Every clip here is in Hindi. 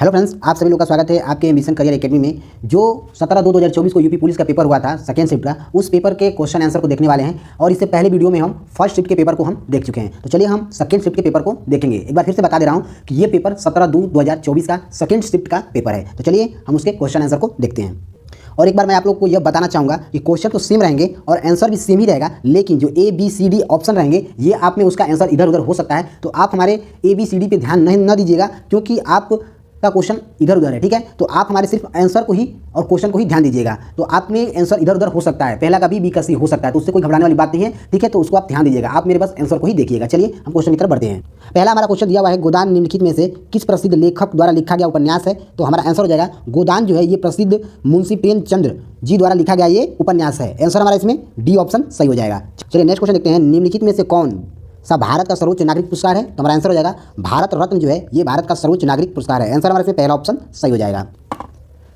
हेलो फ्रेंड्स, आप सभी लोग का स्वागत है आपके एम्बिशन करियर एकेडमी में। जो 17/2/2024 को यूपी पुलिस का पेपर हुआ था सेकेंड शिफ्ट का, उस पेपर के क्वेश्चन आंसर को देखने वाले हैं। और इससे पहले वीडियो में हम फर्स्ट शिफ्ट के पेपर को हम देख चुके हैं। तो चलिए हम सेकेंड शिफ्ट के पेपर को देखेंगे। एक बार फिर से बता दे रहा हूँ कि ये पेपर 17/2/2024 का सेकेंड शिफ्ट का पेपर है। तो चलिए हम उसके क्वेश्चन आंसर को देखते हैं। और एक बार मैं आप लोग को यह बताना चाहूँगा कि क्वेश्चन तो सेम रहेंगे और आंसर भी सेम ही रहेगा, लेकिन जो ABCD ऑप्शन रहेंगे ये आप में उसका आंसर इधर उधर हो सकता है। तो आप हमारे ABCD पे ध्यान न दीजिएगा, क्योंकि आप का क्वेश्चन इधर उधर है। ठीक है, तो आप हमारे सिर्फ आंसर को ही और क्वेश्चन को ही ध्यान दीजिएगा। तो आप में आंसर इधर उधर हो सकता है, पहला का B का C हो सकता है, तो उससे कोई घबराने वाली बात नहीं है। ठीक है, तो उसको आप ध्यान दीजिएगा, आप मेरे बस आंसर को ही देखिएगा। चलिए हम क्वेश्चन की तरफ बढ़ते हैं। पहला हमारा क्वेश्चन दिया हुआ है, गोदान निम्नलिखित में से किस प्रसिद्ध लेखक द्वारा लिखा गया उपन्यास है? तो हमारा आंसर हो जाएगा गोदान जो है ये प्रसिद्ध मुंशी प्रेमचंद्र जी द्वारा लिखा गया ये उपन्यास है। आंसर हमारा इसमें D ऑप्शन सही हो जाएगा। चलिए नेक्स्ट क्वेश्चन देखते हैं, निम्नलिखित में से कौन सा भारत का सर्वोच्च नागरिक पुरस्कार है? तो हमारा आंसर हो जाएगा भारत रत्न जो है ये भारत का सर्वोच्च नागरिक पुरस्कार है। आंसर हमारे इसमें पहला ऑप्शन सही हो जाएगा।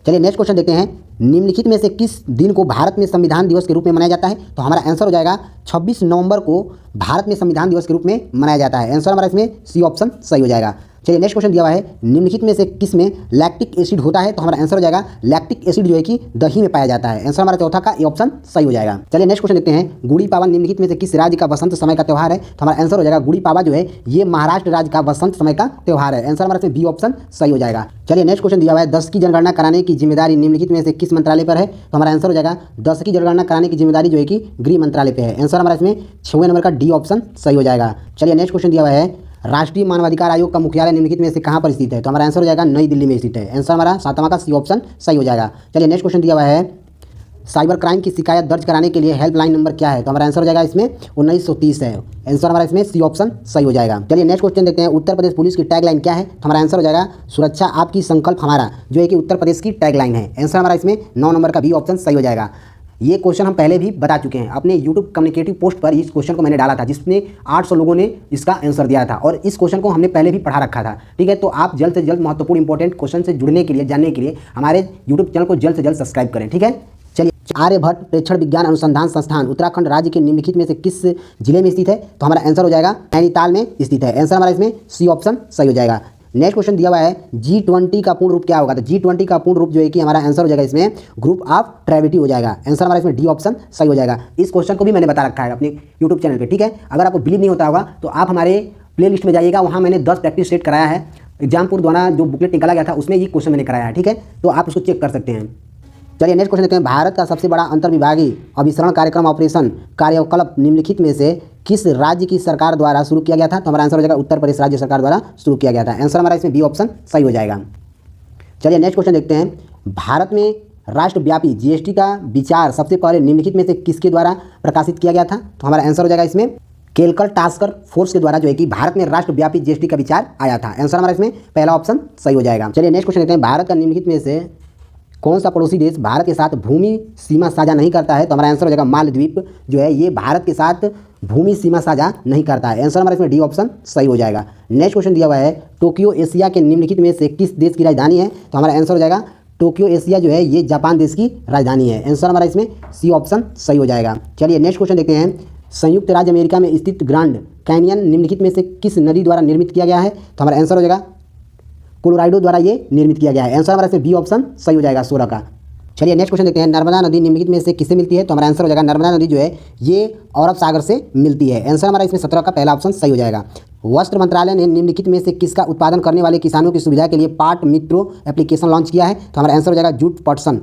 चलिए नेक्स्ट क्वेश्चन देखते हैं, निम्नलिखित में से किस दिन को भारत में संविधान दिवस के रूप में मनाया जाता है? तो हमारा आंसर हो जाएगा 26 नवंबर को भारत में संविधान दिवस के रूप में मनाया जाता है। आंसर हमारा इसमें C ऑप्शन सही हो जाएगा। चलिए नेक्स्ट क्वेश्चन दिया हुआ है, निम्नलिखित में से किस में लैक्टिक एसिड होता है? तो हमारा आंसर हो जाएगा लैक्टिक एसिड जो है कि दही में पाया जाता है। आंसर हमारा चौथा का ए ऑप्शन सही हो जाएगा। चलिए नेक्स्ट क्वेश्चन देखते हैं, गुड़ी पावा निम्नलिखित में से किस राज्य का वसंत समय का त्यौहार है? तो हमारा आंसर हो जाएगा गुड़ी पावा जो है ये महाराष्ट्र राज्य का वसंत समय का त्यौहार है। आंसर हमारा इसमें B ऑप्शन सही हो जाएगा। चलिए नेक्स्ट क्वेश्चन दिया हुआ है, 10 की जनगणना कराने की जिम्मेदारी निम्नलिखित में से किस मंत्रालय पर है? तो हमारा आंसर हो जाएगा 10 की जनगणना कराने की जिम्मेदारी जो है कि गृह मंत्रालय पे है। आंसर हमारा इसमें 6वें नंबर का D ऑप्शन सही हो जाएगा। चलिए नेक्स्ट क्वेश्चन दिया हुआ है, राष्ट्रीय मानवाधिकार आयोग का मुख्यालय निम्नलिखित में से कहाँ पर स्थित है? तो हमारा आंसर हो जाएगा नई दिल्ली में स्थित है। आंसर हमारा 7वां का C ऑप्शन सही हो जाएगा। चलिए नेक्स्ट क्वेश्चन दिया हुआ है, साइबर क्राइम की शिकायत दर्ज कराने के लिए हेल्पलाइन नंबर क्या है? तो हमारा आंसर हो जाएगा इसमें 1930 है। आंसर हमारा इसमें C ऑप्शन सही हो जाएगा। चलिए नेक्स्ट क्वेश्चन देखते हैं, उत्तर प्रदेश पुलिस की टैगलाइन क्या है? तो हमारा आंसर हो जाएगा सुरक्षा आपकी संकल्प हमारा, जो है कि उत्तर प्रदेश की टैगलाइन है। आंसर हमारा इसमें 9 नंबर का B ऑप्शन सही हो जाएगा। ये क्वेश्चन हम पहले भी बता चुके हैं, अपने YouTube कम्युनिकेटिव पोस्ट पर इस क्वेश्चन को मैंने डाला था, जिसमें 800 लोगों ने इसका आंसर दिया था और इस क्वेश्चन को हमने पहले भी पढ़ा रखा था। ठीक है, तो आप जल्द से जल्द महत्वपूर्ण इंपॉर्टेंट क्वेश्चन से जुड़ने के लिए, जानने के लिए हमारे YouTube चैनल को जल्द से जल्द सब्सक्राइब करें। ठीक है, चलिए आर्यभट्ट प्रेक्षण विज्ञान अनुसंधान संस्थान उत्तराखंड राज्य के निम्नलिखित में से किस जिले में स्थित है? तो हमारा आंसर हो जाएगा नैनीताल में स्थित है। आंसर हमारा इसमें C ऑप्शन सही हो जाएगा। नेक्स्ट क्वेश्चन दिया हुआ है, G20 का पूर्ण रूप क्या होगा? तो G20 का पूर्ण रूप जो है कि हमारा आंसर हो जाएगा इसमें ग्रुप ऑफ ट्रेविटी हो जाएगा। आंसर हमारा इसमें D ऑप्शन सही हो जाएगा। इस क्वेश्चन को भी मैंने बता रखा है अपने YouTube चैनल पे। ठीक है, अगर आपको बिलीव नहीं होता होगा तो आप हमारे प्ले लिस्ट में जाइएगा, वहाँ मैंने 10 प्रैक्टिस सेट कराया है। एग्जामपुर द्वारा जो बुकलेट निकाला गया था उसमें ये क्वेश्चन मैंने कराया है। ठीक है, तो आप उसको चेक कर सकते हैं। चलिए नेक्स्ट क्वेश्चन देखते हैं, भारत का सबसे बड़ा अंतर्विभागीय अभिसरण कार्यक्रम ऑपरेशन कार्यकल्प निम्नलिखित में से किस राज्य की सरकार द्वारा शुरू किया गया था? तो हमारा आंसर हो जाएगा उत्तर प्रदेश राज्य सरकार द्वारा शुरू किया गया था। आंसर हमारा इसमें B ऑप्शन सही हो जाएगा। चलिए नेक्स्ट क्वेश्चन देखते हैं, भारत में राष्ट्रव्यापी GST का विचार सबसे पहले निम्नलिखित में से किसके द्वारा प्रकाशित किया गया था? तो हमारा आंसर हो जाएगा इसमें केलकर टास्कर फोर्स के द्वारा जो है कि भारत में राष्ट्रव्यापी GST का विचार आया था। आंसर हमारा इसमें पहला ऑप्शन सही हो जाएगा। चलिए नेक्स्ट क्वेश्चन देखते हैं, भारत का निम्नलिखित में से कौन सा पड़ोसी देश भारत के साथ भूमि सीमा साझा नहीं करता है? तो हमारा आंसर हो जाएगा मालदीव जो है ये भारत के साथ भूमि सीमा साझा नहीं करता है। आंसर हमारा इसमें D ऑप्शन सही हो जाएगा। नेक्स्ट क्वेश्चन दिया हुआ है, टोक्यो एशिया के निम्नलिखित में से किस देश की राजधानी है? तो हमारा आंसर हो जाएगा टोक्यो एशिया जो है ये जापान देश की राजधानी है। आंसर हमारा इसमें C ऑप्शन सही हो जाएगा। चलिए नेक्स्ट क्वेश्चन देखते हैं, संयुक्त राज्य अमेरिका में स्थित ग्रांड कैनियन निम्नलिखित में से किस नदी द्वारा निर्मित किया गया है? तो हमारा आंसर हो जाएगा कोलोराडो द्वारा ये निर्मित किया गया है। आंसर हमारा इसमें B ऑप्शन सही हो जाएगा 16 का। चलिए नेक्स्ट क्वेश्चन देखते हैं, नर्मदा नदी निम्नलिखित में से किससे मिलती है? तो हमारा आंसर हो जाएगा नर्मदा नदी जो है ये अरब सागर से मिलती है। आंसर हमारा इसमें 17 का पहला ऑप्शन सही हो जाएगा। वस्त्र मंत्रालय ने निम्नलिखित में से किसका उत्पादन करने वाले किसानों की सुविधा के लिए पाट मित्रो एप्लीकेशन लॉन्च किया है? तो हमारा आंसर हो जाएगा जूट पटसन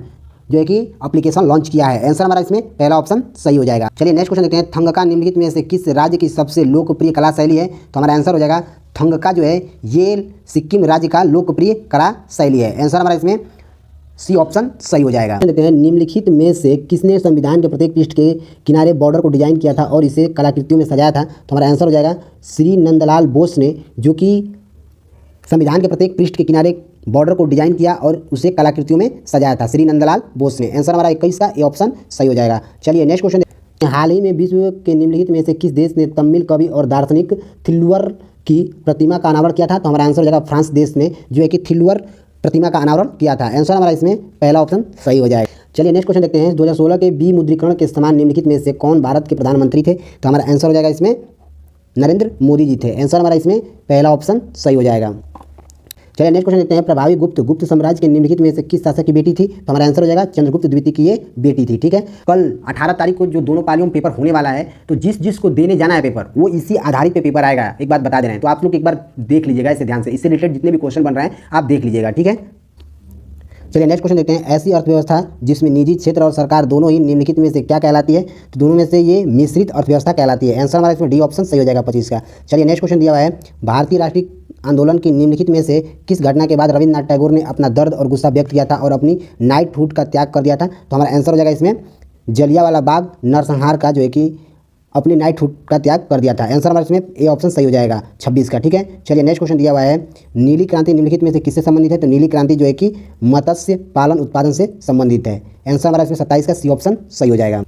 जो है कि एप्लीकेशन लॉन्च किया है। आंसर हमारा इसमें पहला ऑप्शन सही हो जाएगा। चलिए नेक्स्ट क्वेश्चन देखते हैं, थंगका निम्नलिखित में से किस राज्य की सबसे लोकप्रिय कला शैली है? तो हमारा आंसर हो जाएगा थंगका जो है ये सिक्किम राज्य का लोकप्रिय कला शैली है। आंसर हमारा इसमें C ऑप्शन सही हो जाएगा। देखते हैं, निम्नलिखित में से किसने संविधान के प्रत्येक पृष्ठ के किनारे बॉर्डर को डिजाइन किया था और इसे कलाकृतियों में सजाया था? तो हमारा आंसर हो जाएगा श्री नंदलाल बोस ने, जो कि संविधान के प्रत्येक पृष्ठ के किनारे बॉर्डर को डिजाइन किया और उसे कलाकृतियों में सजाया था, श्री नंदलाल बोस ने। आंसर हमारा 21 का ए ऑप्शन सही हो जाएगा। चलिए नेक्स्ट क्वेश्चन, हाल ही में विश्व के निम्नलिखित में से किस देश ने तमिल कवि और दार्शनिक थिल्लुवर की प्रतिमा का अनावरण किया था? तो हमारा आंसर हो जाएगा फ्रांस देश ने, जो है कि थिल्लुवर प्रतिमा का अनावरण किया था। आंसर हमारा इसमें पहला ऑप्शन सही हो जाएगा। चलिए नेक्स्ट क्वेश्चन देखते हैं, 2016 के विमुद्रीकरण के समान निम्नलिखित में से कौन भारत के प्रधानमंत्री थे? तो हमारा आंसर हो जाएगा इसमें नरेंद्र मोदी जी थे। आंसर हमारा इसमें पहला ऑप्शन सही हो जाएगा। चलिए नेक्स्ट क्वेश्चन देखते हैं, प्रभावी गुप्त साम्राज्य के निम्नलिखित में से किस शासक की बेटी थी? तो हमारा आंसर हो जाएगा चंद्रगुप्त द्वितीय की ये बेटी थी। ठीक है, कल 18 तारीख को जो दोनों पालियों में पेपर होने वाला है, तो जिस को देने जाना है पेपर, वो इसी आधारित पे पेपर आएगा, एक बात बता दे रहे हैं। तो आप लोग एक बार देख लीजिएगा इसे ध्यान से, इससे रिलेटेड जितने भी क्वेश्चन बन रहे हैं आप देख लीजिएगा। ठीक है, चलिए नेक्स्ट क्वेश्चन देखते हैं, ऐसी अर्थव्यवस्था जिसमें निजी क्षेत्र और सरकार दोनों ही निम्नलिखित में से क्या कहलाती है? तो दोनों में से ये मिश्रित अर्थव्यवस्था कहलाती है। आंसर हमारा इसमें डी ऑप्शन सही हो जाएगा 25 का। चलिए नेक्स्ट क्वेश्चन दिया हुआ है, भारतीय राष्ट्रीय आंदोलन की निम्नलिखित में से किस घटना के बाद रविन्द्रनाथ टैगोर ने अपना दर्द और गुस्सा व्यक्त किया था और अपनी नाइटहुड का त्याग कर दिया था? तो हमारा आंसर हो जाएगा इसमें जलियांवाला बाग नरसंहार का, जो है कि अपनी नाइटहुड का त्याग कर दिया था। आंसर हमारा इसमें ए ऑप्शन सही हो जाएगा 26 का। ठीक है, चलिए नेक्स्ट क्वेश्चन दिया हुआ है, नीली क्रांति निम्नलिखित में से किससे संबंधित है? तो नीली क्रांति जो है कि मत्स्य पालन उत्पादन से संबंधित है। आंसर हमारा इसमें 27 का सी ऑप्शन सही हो जाएगा।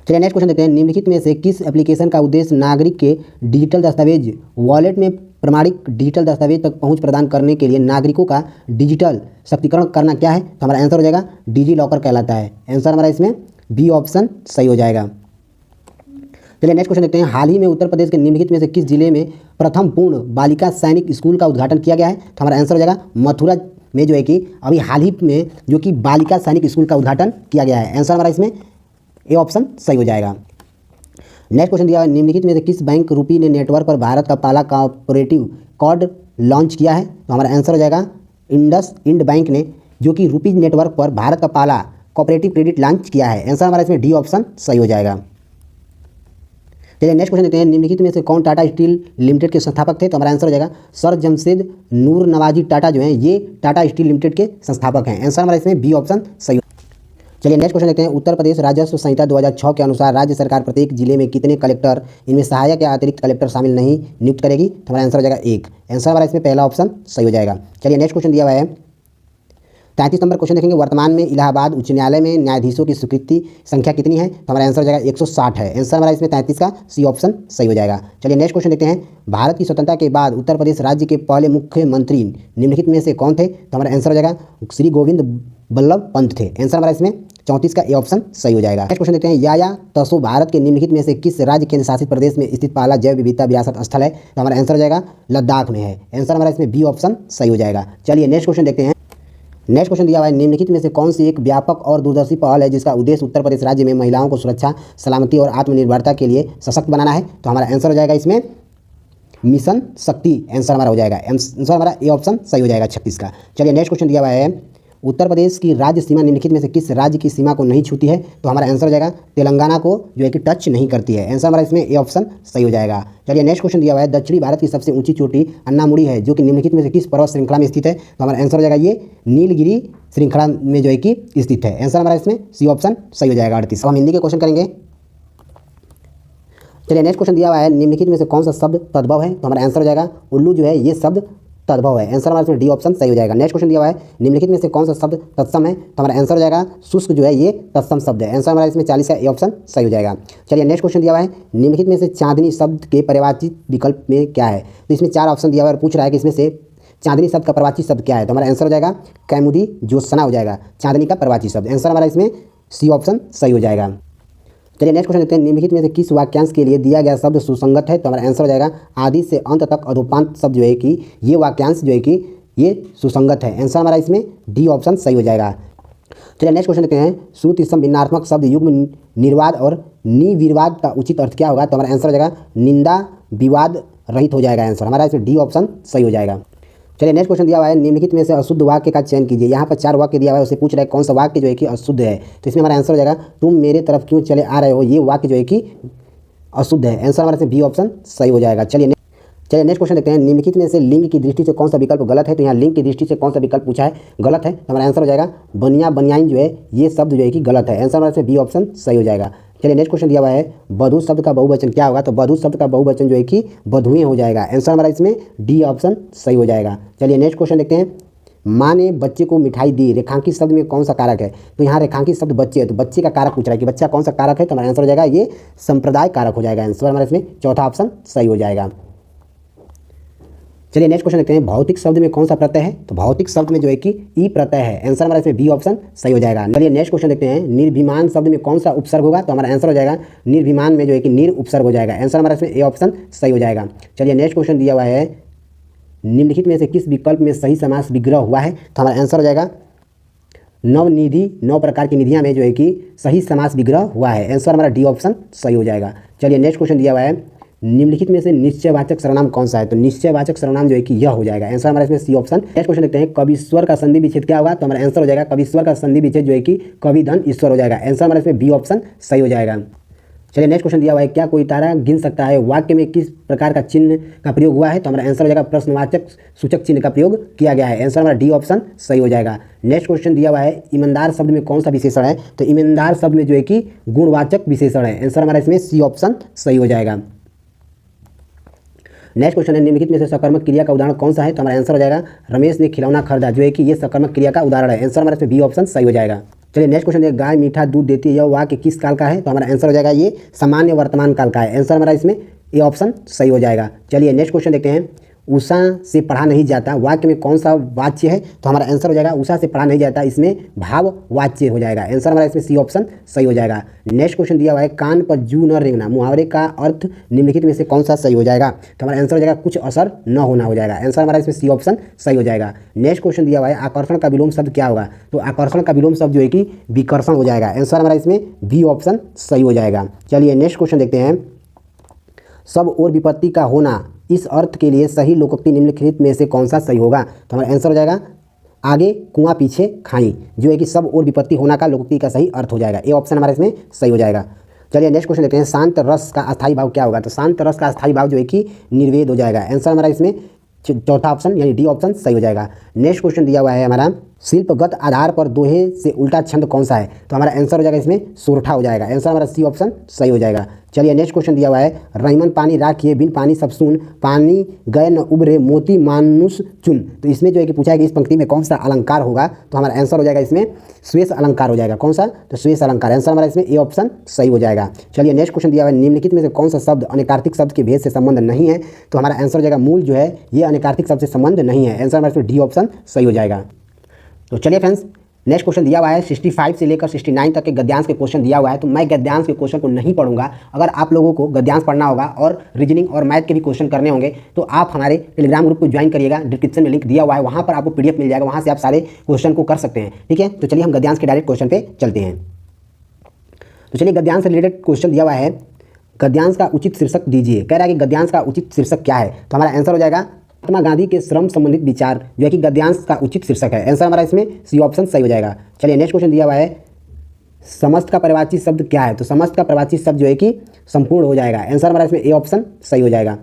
चलिए नेक्स्ट क्वेश्चन देखते हैं, निम्नलिखित में से किस एप्लीकेशन का उद्देश्य नागरिक के डिजिटल दस्तावेज वॉलेट में प्रमाणिक डिजिटल दस्तावेज तक पहुंच प्रदान करने के लिए नागरिकों का डिजिटल सशक्तिकरण करना क्या है? तो हमारा आंसर हो जाएगा डिजी लॉकर कहलाता है। आंसर हमारा इसमें बी ऑप्शन सही हो जाएगा। चलिए नेक्स्ट क्वेश्चन देखते हैं, हाल ही में उत्तर प्रदेश के निम्नलिखित में से किस जिले में प्रथम पूर्ण बालिका सैनिक स्कूल का उद्घाटन किया गया है? तो हमारा आंसर हो जाएगा मथुरा में, जो है कि अभी हाल ही में जो कि बालिका सैनिक स्कूल का उद्घाटन किया गया है। आंसर हमारा इसमें ए ऑप्शन सही हो जाएगा। नेक्स्ट क्वेश्चन दिया है, निम्नलिखित में से किस बैंक रूपी ने नेटवर्क पर भारत का पहला कोऑपरेटिव कार्ड लॉन्च किया है? तो हमारा आंसर हो जाएगा इंड बैंक ने, जो कि रूपी नेटवर्क पर भारत का पहला कोऑपरेटिव क्रेडिट लॉन्च किया है। आंसर हमारा इसमें डी ऑप्शन सही हो जाएगा। चलिए नेक्स्ट क्वेश्चन देते हैं, निम्नलिखित में से कौन टाटा स्टील लिमिटेड के संस्थापक थे? तो हमारा आंसर हो जाएगा सर जमशेद नूर नवाजी टाटा, जो हैं ये टाटा स्टील लिमिटेड के संस्थापक हैं। आंसर हमारा इसमें बी ऑप्शन सही। चलिए नेक्स्ट क्वेश्चन देखते हैं, उत्तर प्रदेश राजस्व संहिता 2006 के अनुसार राज्य सरकार प्रत्येक जिले में कितने कलेक्टर, इनमें सहायक या अतिरिक्त कलेक्टर शामिल नहीं नियुक्त करेगी? तो हमारा आंसर हो जाएगा 1। आंसर हमारा इसमें पहला ऑप्शन सही हो जाएगा। चलिए नेक्स्ट क्वेश्चन दिया हुआ है, 33 नंबर क्वेश्चन देखेंगे, वर्तमान में इलाहाबाद उच्च न्यायालय में न्यायाधीशों की स्वीकृति संख्या कितनी है? तो हमारा आंसर हो जाएगा 160 है। आंसर हमारा इसमें 33 का सी ऑप्शन सही हो जाएगा। चलिए नेक्स्ट क्वेश्चन देखते हैं, भारत की स्वतंत्रता के बाद उत्तर प्रदेश राज्य के पहले मुख्यमंत्री निम्नलिखित में से कौन थे? तो हमारा आंसर हो जाएगा श्री गोविंद बल्लभ पंत थे। आंसर हमारा इसमें 34 का ए ऑप्शन सही हो जाएगा। नेक्स्ट क्वेश्चन देखते हैं, या तसो भारत के निम्नलिखित में से किस राज्य केंद्र शासित प्रदेश में स्थित पहला जैव विविधता विरासत स्थल है? तो हमारा आंसर हो जाएगा लद्दाख में है। आंसर हमारा इसमें बी ऑप्शन सही हो जाएगा। चलिए नेक्स्ट क्वेश्चन देखते हैं, नेक्स्ट क्वेश्चन दिया हुआ है, निम्नलिखित में से कौन सी एक व्यापक और दूरदर्शी पहल है जिसका उद्देश्य उत्तर प्रदेश राज्य में महिलाओं को सुरक्षा, सलामती और आत्मनिर्भरता के लिए सशक्त बनाना है? तो हमारा आंसर हो जाएगा इसमें मिशन शक्ति। आंसर हमारा हो जाएगा, आंसर हमारा ए ऑप्शन सही हो जाएगा 36 का। चलिए नेक्स्ट क्वेश्चन दिया हुआ है, उत्तर प्रदेश की राज्य सीमा निम्नलिखित में से किस राज्य की सीमा को नहीं छूती है? तो हमारा आंसर हो जाएगा तेलंगाना को, जो है कि टच नहीं करती है। आंसर हमारा इसमें ए ऑप्शन सही हो जाएगा। चलिए नेक्स्ट क्वेश्चन दिया हुआ है, दक्षिणी भारत की सबसे ऊंची चोटी अन्नामुड़ी है, जो कि निम्नलिखित में से किस पर्वत श्रृंखला में स्थित है? तो हमारा आंसर हो जाएगा ये नीलगिरी श्रृंखला में, जो है कि स्थित है। आंसर हमारा इसमें सी ऑप्शन सही हो जाएगा 38। अब हम हिंदी के क्वेश्चन करेंगे। चलिए नेक्स्ट क्वेश्चन दिया हुआ है, निम्नलिखित में से कौन सा शब्द तद्भव है? तो हमारा आंसर हो जाएगा उल्लू, जो है ये शब्द तद्भव है। आंसर हमारा इसमें डी ऑप्शन सही हो जाएगा। नेक्स्ट क्वेश्चन दिया हुआ है, निम्नलिखित में से कौन सा शब्द तत्सम है? तो हमारा आंसर हो जाएगा शुष्क, जो है ये तत्सम शब्द है। आंसर हमारा इसमें 40 का ए ऑप्शन सही हो जाएगा। चलिए नेक्स्ट क्वेश्चन दिया हुआ है, निम्नलिखित में से चांदनी शब्द के पर्यायवाची विकल्प में क्या है? तो इसमें 4 ऑप्शन दिया हुआ है और पूछ रहा है कि इसमें से चांदनी शब्द का पर्यायवाची शब्द क्या है? तो हमारा आंसर हो जाएगा कैमुदी ज्योत्सना हो जाएगा, चांदनी का पर्यायवाची शब्द। आंसर हमारा इसमें सी ऑप्शन सही हो जाएगा। चलिए नेक्स्ट क्वेश्चन देखते हैं, निम्नलिखित में से किस वाक्यांश के लिए दिया गया शब्द सुसंगत है? तो हमारा आंसर हो जाएगा आदि से अंत तक अधोपांत शब्द, जो है कि ये वाक्यांश जो है कि ये सुसंगत है। आंसर हमारा इसमें डी ऑप्शन सही हो जाएगा। चलिए नेक्स्ट क्वेश्चन देखते हैं, श्रुति सम भिन्नात्मक शब्द युग्म निर्वाद और निविर्वाद का उचित अर्थ क्या होगा? तो हमारा आंसर हो जाएगा निंदा विवाद रहित हो जाएगा। आंसर हमारा इसमें डी ऑप्शन सही हो जाएगा। चलिए नेक्स्ट क्वेश्चन दिया हुआ है, निम्नलिखित में से अशुद्ध वाक्य का चयन कीजिए। यहाँ पर 4 वाक्य दिया हुआ है, उससे पूछ रहा है कौन सा वाक्य जो है कि अशुद्ध है? तो इसमें हमारा आंसर हो जाएगा तुम मेरे तरफ क्यों चले आ रहे हो, ये वाक्य जो है कि अशुद्ध है। आंसर हमारे से बी ऑप्शन सही हो जाएगा। चलिए नेक्स्ट क्वेश्चन देखते हैं, निम्नलिखित में से लिंग की दृष्टि से कौन सा विकल्प गलत है? तो यहाँ लिंग की दृष्टि से कौन सा विकल्प पूछा है गलत है, तो हमारा आंसर हो जाएगा बनिया बनियाइन, जो है ये शब्द जो है कि गलत है। आंसर हमारे से बी ऑप्शन सही हो जाएगा। चलिए नेक्स्ट क्वेश्चन दिया हुआ है, बधू शब्द का बहुवचन क्या होगा? तो बधू शब्द का बहुवचन जो है कि बधुएं हो जाएगा। आंसर हमारा इसमें डी ऑप्शन सही हो जाएगा। चलिए नेक्स्ट क्वेश्चन देखते हैं, माँ ने बच्चे को मिठाई दी, रेखांकित शब्द में कौन सा कारक है? तो यहाँ रेखांकित शब्द बच्चे है, तो बच्चे का कारक पूछ रहा है कि बच्चा कौन सा कारक है? तो हमारा आंसर हो जाएगा ये संप्रदाय कारक हो जाएगा। आंसर हमारा इसमें चौथा ऑप्शन सही हो जाएगा। चलिए नेक्स्ट क्वेश्चन देखते हैं, भौतिक शब्द में कौन सा प्रत्यय है? तो भौतिक शब्द में जो है कि ई प्रत्यय है। आंसर हमारा इसमें बी ऑप्शन सही हो जाएगा। चलिए नेक्स्ट क्वेश्चन देखते हैं, निर्भिमान शब्द में कौन सा उपसर्ग होगा? तो हमारा आंसर हो जाएगा निर्भिमान में जो है कि निर उपसर्ग हो जाएगा। आंसर हमारा इसमें ए ऑप्शन सही हो जाएगा। चलिए नेक्स्ट क्वेश्चन दिया हुआ है, निम्नलिखित में से किस विकल्प में सही समास विग्रह हुआ है? तो हमारा आंसर हो जाएगा नवनिधि, 9 प्रकार की निधियां में जो है कि सही समास विग्रह हुआ है। आंसर हमारा डी ऑप्शन सही हो जाएगा। चलिए नेक्स्ट क्वेश्चन दिया हुआ है, निम्नलिखित में से निश्चयवाचक सर्वनाम कौन सा है? तो निश्चयवाचक सर्वनाम जो है कि यह हो जाएगा। आंसर हमारा इसमें सी ऑप्शन। नेक्स्ट क्वेश्चन देखते हैं, कविश्वर का संधि विच्छेद क्या होगा? तो हमारा आंसर हो जाएगा कविश्वर का संधि विच्छेद जो है कि कवि धन ईश्वर हो जाएगा। आंसर हमारा इसमें बी ऑप्शन सही हो जाएगा। चलिए नेक्स्ट क्वेश्चन दिया हुआ है, क्या कोई तारा गिन सकता है? वाक्य में किस प्रकार का चिन्ह का प्रयोग हुआ है? तो हमारा आंसर हो जाएगा प्रश्नवाचक सूचक चिन्ह का प्रयोग किया गया है। आंसर हमारा डी ऑप्शन सही हो जाएगा। नेक्स्ट क्वेश्चन दिया हुआ है, ईमानदार शब्द में कौन सा विशेषण है? तो ईमानदार शब्द में जो है कि गुणवाचक विशेषण है। आंसर हमारा इसमें सी ऑप्शन सही हो जाएगा। नेक्स्ट क्वेश्चन है, निम्नलिखित में से सकर्मक क्रिया का उदाहरण कौन सा है? तो हमारा आंसर हो जाएगा रमेश ने खिलौना खरीदा, जो है कि ये सकर्मक क्रिया का उदाहरण है। आंसर हमारा इसमें बी ऑप्शन सही हो जाएगा। चलिए नेक्स्ट क्वेश्चन है, गाय मीठा दूध देती है, यह वाक्य किस काल का है? तो हमारा आंसर हो जाएगा ये सामान्य वर्तमान काल का है। आंसर हमारा इसमें ए ऑप्शन सही हो जाएगा। चलिए नेक्स्ट क्वेश्चन देखते हैं, उषा से पढ़ा नहीं जाता, वाक्य में कौन सा वाच्य है? तो हमारा आंसर हो जाएगा उषा से पढ़ा नहीं जाता, इसमें भाव वाच्य हो जाएगा। आंसर हमारा इसमें सी ऑप्शन सही हो जाएगा। नेक्स्ट क्वेश्चन दिया हुआ है, कान पर जू न रेंगना, मुहावरे का अर्थ निम्नलिखित में से कौन सा सही हो जाएगा? तो हमारा आंसर हो जाएगा कुछ असर न होना हो जाएगा। आंसर हमारा इसमें सी ऑप्शन सही हो जाएगा। नेक्स्ट क्वेश्चन दिया हुआ है, आकर्षण का विलोम शब्द क्या होगा? तो आकर्षण का विलोम शब्द जो है कि विकर्षण हो जाएगा। आंसर हमारा इसमें बी ऑप्शन सही हो जाएगा। चलिए नेक्स्ट क्वेश्चन देखते हैं, सब और विपत्ति का होना, इस अर्थ के लिए सही लोकोक्ति निम्नलिखित में से कौन सा सही होगा? तो हमारा आंसर हो जाएगा आगे कुआं पीछे खाई, जो है कि सब और विपत्ति होना का लोकोक्ति का सही अर्थ हो जाएगा। ए ऑप्शन हमारा इसमें सही हो जाएगा। चलिए नेक्स्ट क्वेश्चन देखते हैं, शांत रस का अस्थायी भाव क्या होगा? तो शांत रस का अस्थायी भाव जो है कि निर्वेद हो जाएगा। आंसर हमारा इसमें चौथा ऑप्शन यानी डी ऑप्शन सही हो जाएगा। नेक्स्ट क्वेश्चन दिया हुआ है हमारा, शिल्पगत आधार पर दोहे से उल्टा छंद कौन सा है? तो हमारा आंसर हो जाएगा इसमें सोरठा हो जाएगा। आंसर हमारा सी ऑप्शन सही हो जाएगा। चलिए नेक्स्ट क्वेश्चन दिया हुआ है, रहीमन पानी राखिए बिन पानी सब सुन, पानी गए न उबरे मोती मानुष चुन। तो इसमें जो है कि पूछा है कि इस पंक्ति में कौन सा अलंकार होगा? तो हमारा आंसर हो जाएगा इसमें श्वेष अलंकार हो जाएगा। कौन सा? तो श्वेष अलंकार। आंसर हमारा इसमें ए ऑप्शन सही हो जाएगा। चलिए नेक्स्ट क्वेश्चन दिया हुआ है, निम्नलिखित में से कौन सा शब्द अनेकार्थिक शब्द के भेद से संबंध नहीं है? तो हमारा आंसर हो जाएगा मूल जो है ये अनेकार्थिक शब्द से संबंध नहीं है। आंसर हमारा इसमें डी ऑप्शन सही हो जाएगा। तो चलिए फ्रेंड्स, नेक्स्ट क्वेश्चन दिया हुआ है 65 से लेकर 69 तक के गद्यांश के क्वेश्चन दिया हुआ है। तो मैं गद्यांश के क्वेश्चन को नहीं पढ़ूंगा। अगर आप लोगों को गद्यांश पढ़ना होगा और रीजनिंग और मैथ के भी क्वेश्चन करने होंगे तो आप हमारे टेलीग्राम ग्रुप को ज्वाइन करिएगा। डिस्क्रिप्शन में लिंक दिया हुआ है, वहाँ पर आपको PDF मिल जाएगा, वहाँ से आप सारे क्वेश्चन को कर सकते हैं। ठीक है, तो चलिए हम गद्यांश के डायरेक्ट क्वेश्चन पे चलते हैं। तो चलिए गद्यांश से रिलेटेड क्वेश्चन दिया हुआ है, गद्यांश का उचित शीर्षक दीजिए। कह रहा है कि गद्यांश का उचित शीर्षक क्या है? तो हमारा आंसर हो जाएगा महात्मा गांधी के श्रम संबंधित विचार, जो है कि गद्यांश का उचित शीर्षक है। आंसर हमारा इसमें सी ऑप्शन सही हो जाएगा। चलिए नेक्स्ट क्वेश्चन दिया हुआ है, समस्त का परिवाची शब्द क्या है? तो समस्त का परिवाची शब्द जो है कि संपूर्ण हो जाएगा। आंसर हमारा इसमें ए ऑप्शन सही हो जाएगा।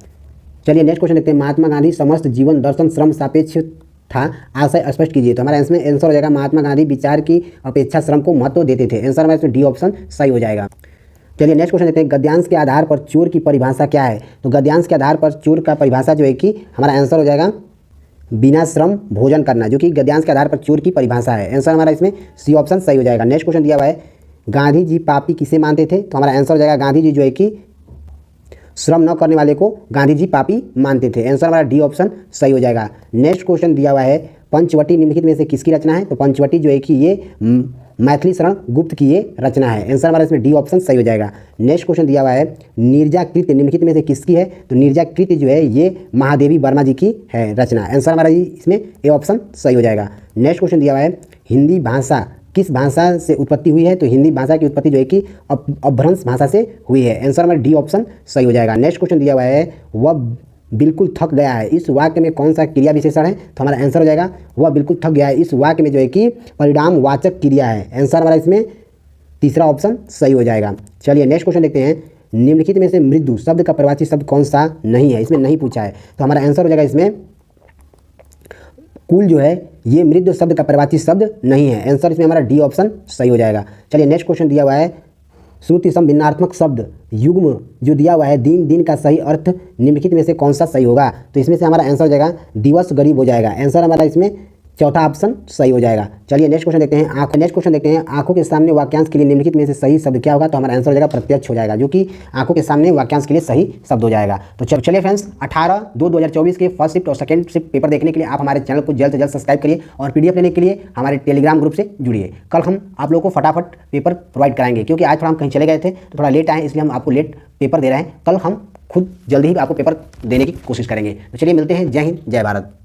चलिए नेक्स्ट क्वेश्चन देखते हैं, महात्मा गांधी समस्त जीवन दर्शन श्रम सापेक्ष था, आशय स्पष्ट कीजिए। तो हमारा इसमें आंसर हो जाएगा महात्मा गांधी विचार की अपेक्षा श्रम को महत्व देते थे। आंसर हमारा इसमें डी ऑप्शन सही हो जाएगा। चलिए नेक्स्ट क्वेश्चन देखते हैं, गद्यांश के आधार पर चोर की परिभाषा क्या है? तो गद्यांश के आधार पर चोर का परिभाषा जो है कि हमारा आंसर हो जाएगा बिना श्रम भोजन करना, जो कि गद्यांश के आधार पर चोर की परिभाषा है। आंसर हमारा इसमें सी ऑप्शन सही हो जाएगा। नेक्स्ट क्वेश्चन दिया हुआ है, गांधी जी पापी किसे मानते थे? तो हमारा आंसर हो जाएगा गांधी जी जो है कि श्रम न करने वाले को गांधी जी पापी मानते थे। आंसर हमारा डी ऑप्शन सही हो जाएगा। नेक्स्ट क्वेश्चन दिया हुआ है, पंचवटी निम्नलिखित में से किसकी रचना है? तो पंचवटी जो है कि ये मैथिली शरण गुप्त की ये रचना है। आंसर हमारा इसमें डी ऑप्शन सही हो जाएगा। नेक्स्ट क्वेश्चन दिया हुआ है, नीरजाकृत निम्नलिखित में से किसकी है? तो नीरजाकृत जो है ये महादेवी वर्मा जी की है रचना। आंसर हमारा इसमें ए ऑप्शन सही हो जाएगा। नेक्स्ट क्वेश्चन दिया हुआ है, हिंदी भाषा किस भाषा से उत्पत्ति हुई है? तो हिंदी भाषा की उत्पत्ति जो है कि अपभ्रंश भाषा से हुई है। आंसर हमारा डी ऑप्शन सही हो जाएगा। नेक्स्ट क्वेश्चन दिया हुआ है, वह बिल्कुल थक गया है, इस वाक्य में कौन सा क्रिया विशेषण है? तो हमारा आंसर हो जाएगा वह बिल्कुल थक गया है, इस वाक्य में जो है कि परिणामवाचक क्रिया है। आंसर हमारा इसमें तीसरा ऑप्शन सही हो जाएगा। चलिए नेक्स्ट क्वेश्चन देखते हैं, निम्नलिखित में से मृदु शब्द का परिवाची शब्द कौन सा नहीं है? इसमें नहीं पूछा है, तो हमारा आंसर हो जाएगा इसमें कुल जो है ये मृदु शब्द का परिवाची शब्द नहीं है। आंसर इसमें हमारा डी ऑप्शन सही हो जाएगा। चलिए नेक्स्ट क्वेश्चन दिया हुआ है, श्रुति सम भिन्नात्मक शब्द युग्म जो दिया हुआ है दिन दिन का सही अर्थ निम्नलिखित में से कौन सा सही होगा? तो इसमें से हमारा आंसर हो जाएगा दिवस गरीब हो जाएगा। आंसर हमारा इसमें चौथा ऑप्शन सही हो जाएगा। चलिए नेक्स्ट क्वेश्चन देखते हैं, नेक्स्ट क्वेश्चन देखते हैं, आंखों के सामने वाक्यांश के लिए निम्नलिखित में से सही शब्द क्या होगा? तो हमारा आंसर हो जाएगा प्रत्यक्ष हो जाएगा, जो कि आंखों के सामने वाक्यांश के लिए सही शब्द हो जाएगा। तो चलिए फ्रेंड्स, 18/2/2024 के फर्स्ट शिफ्ट और सेकंड शिफ्ट पेपर देखने के लिए आप हमारे चैनल को जल्द से जल्द सब्सक्राइब करिए और PDF लेने के लिए हमारे टेलीग्राम ग्रुप से जुड़िए। कल हम आप लोगों को फटाफट पेपर प्रोवाइड कराएंगे, क्योंकि आज थोड़ा हम कहीं चले गए थे तो थोड़ा लेट आए, इसलिए हम आपको लेट पेपर दे रहे हैं। कल हम खुद जल्दी ही आपको पेपर देने की कोशिश करेंगे। तो चलिए मिलते हैं। जय हिंद, जय भारत।